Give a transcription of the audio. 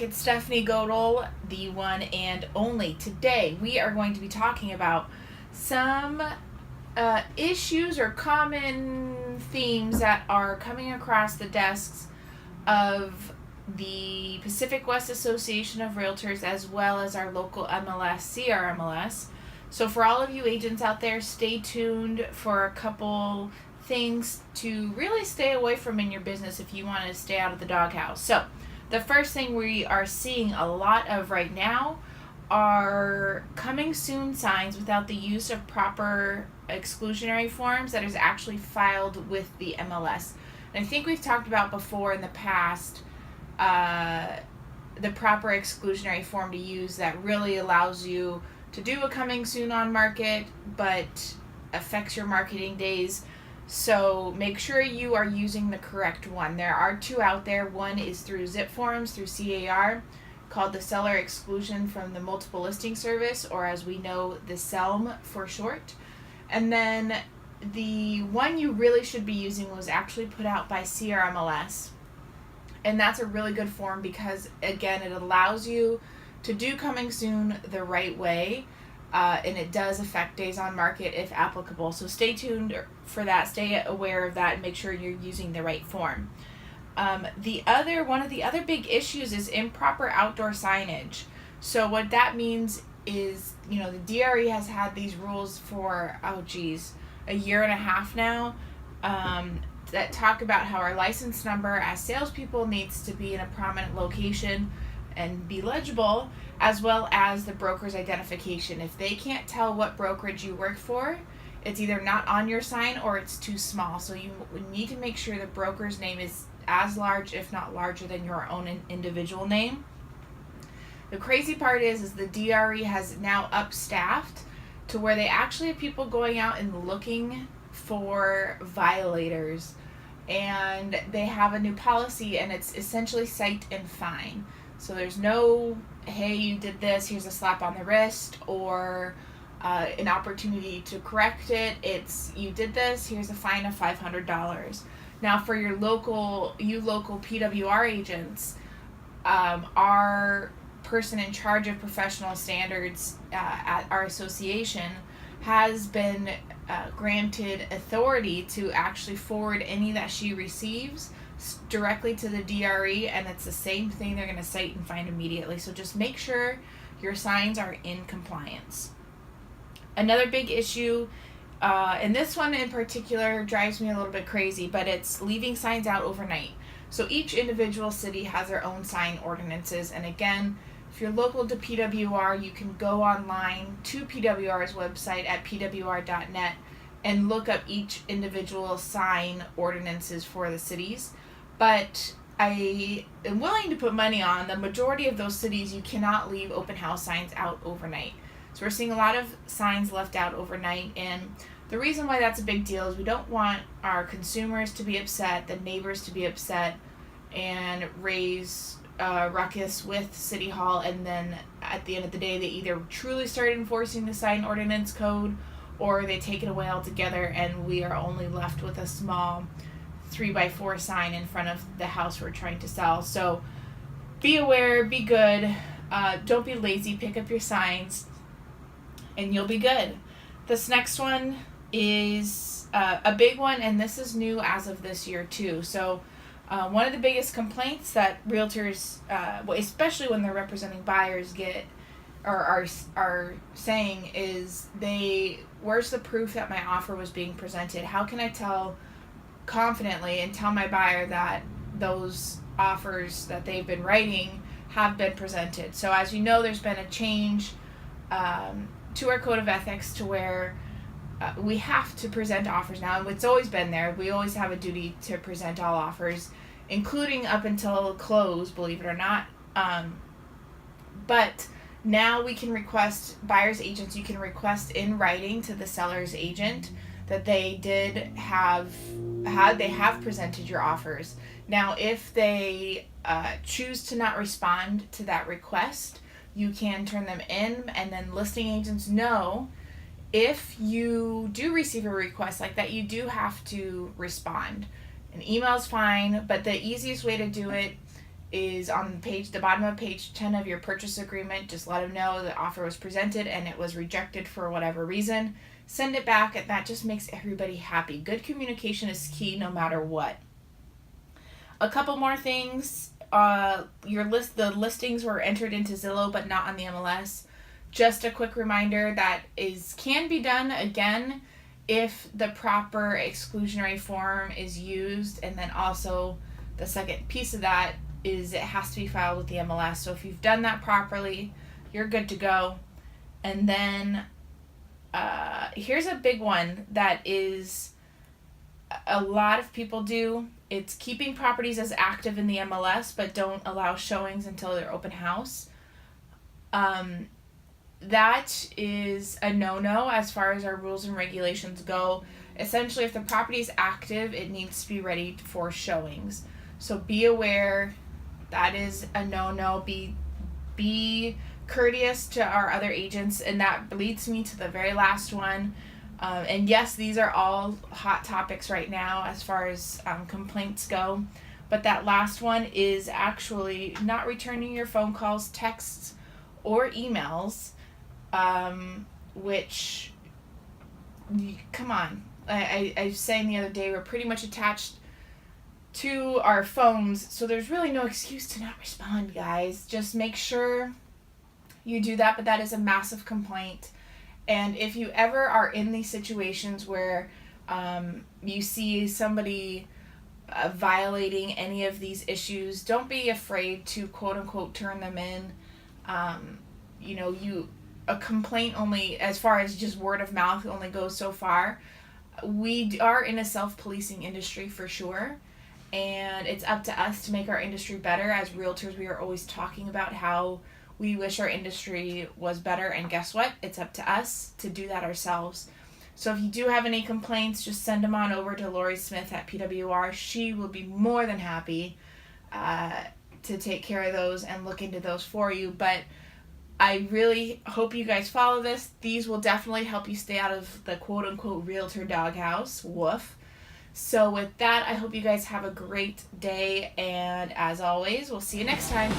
back. It's Stephanie Godel, the one and only. Today we are going to be talking about some issues or common themes that are coming across the desks of the Pacific West Association of Realtors as well as our local MLS, CRMLS. So for all of you agents out there, stay tuned for a couple things to really stay away from in your business if you want to stay out of the doghouse. So the first thing we are seeing a lot of right now are coming soon signs without the use of proper exclusionary forms that is actually filed with the MLS. And I think we've talked about before in the past the proper exclusionary form to use that really allows you to do a coming soon on market but affects your marketing days. So make sure you are using the correct one. There are two out there. One is through Zip Forms, through CAR, called the Seller Exclusion from the Multiple Listing Service, or as we know, the SELM for short. And then the one you really should be using was actually put out by CRMLS. And that's a really good form because, again, it allows you to do coming soon the right way. And it does affect days on market if applicable. So stay tuned for that. Stay aware of that and make sure you're using the right form. One of the other big issues is improper outdoor signage. So what that means is, the DRE has had these rules for, a year and a half now, that talk about how our license number as salespeople needs to be in a prominent location and be legible, as well as the broker's identification. If they can't tell what brokerage you work for, it's either not on your sign or it's too small. So you need to make sure the broker's name is as large, if not larger, than your own individual name. The crazy part is the DRE has now upstaffed to where they actually have people going out and looking for violators. And they have a new policy, and it's essentially cite and fine. So there's no, hey, you did this, here's a slap on the wrist, or an opportunity to correct it. It's, you did this, here's a fine of $500. Now for your local PWR agents, our person in charge of professional standards at our association has been granted authority to actually forward any that she receives directly to the DRE, and it's the same thing. They're going to cite and fine immediately. So just make sure your signs are in compliance. Another big issue, and this one in particular drives me a little bit crazy, but it's leaving signs out overnight. So each individual city has their own sign ordinances, and again, if you're local to PWR, you can go online to PWR's website at pwr.net and look up each individual sign ordinances for the cities. But I am willing to put money on the majority of those cities, you cannot leave open house signs out overnight. So we're seeing a lot of signs left out overnight, and the reason why that's a big deal is we don't want our consumers to be upset, the neighbors to be upset, and raise ruckus with City Hall, and then at the end of the day they either truly start enforcing the sign ordinance code or they take it away altogether, and we are only left with a small 3x4 sign in front of the house we're trying to sell. So be aware, be good, don't be lazy, pick up your signs and you'll be good. This next one is a big one, and this is new as of this year too. So one of the biggest complaints that realtors, especially when they're representing buyers, get or are saying is, where's the proof that my offer was being presented? How can I tell confidently and tell my buyer that those offers that they've been writing have been presented? So as you know, there's been a change to our code of ethics to where we have to present offers now. It's always been there. We always have a duty to present all offers, including up until close, believe it or not. But now we can request, buyer's agents, you can request in writing to the seller's agent that they have presented your offers. Now, if they choose to not respond to that request, you can turn them in, and then listing agents know if you do receive a request like that, you do have to respond. An email's fine, but the easiest way to do it is on the bottom of page 10 of your purchase agreement. Just let them know the offer was presented and it was rejected for whatever reason. Send it back, and that just makes everybody happy. Good communication is key no matter what. A couple more things. The listings were entered into Zillow but not on the MLS. Just a quick reminder that can be done again if the proper exclusionary form is used, and then also the second piece of that is it has to be filed with the MLS. So if you've done that properly, you're good to go. And then here's a big one that is a lot of people do. It's keeping properties as active in the MLS but don't allow showings until their open house. That is a no-no as far as our rules and regulations go. Essentially, if the property is active, it needs to be ready for showings. So be aware that is a no-no. Be courteous to our other agents, and that leads me to the very last one. And yes, these are all hot topics right now as far as complaints go. But that last one is actually not returning your phone calls, texts, or emails. Which, come on. I was saying the other day, we're pretty much attached to our phones, so there's really no excuse to not respond, guys. Just make sure you do that, but that is a massive complaint. And if you ever are in these situations where you see somebody violating any of these issues, don't be afraid to quote-unquote turn them in. A complaint only, as far as just word of mouth, only goes so far. We are in a self-policing industry for sure, and it's up to us to make our industry better. As realtors, we are always talking about how we wish our industry was better, and guess what? It's up to us to do that ourselves. So if you do have any complaints, just send them on over to Lori Smith at PWR. She will be more than happy to take care of those and look into those for you. But I really hope you guys follow this. These will definitely help you stay out of the quote-unquote Realtor Doghouse. Woof. So with that, I hope you guys have a great day. And as always, we'll see you next time.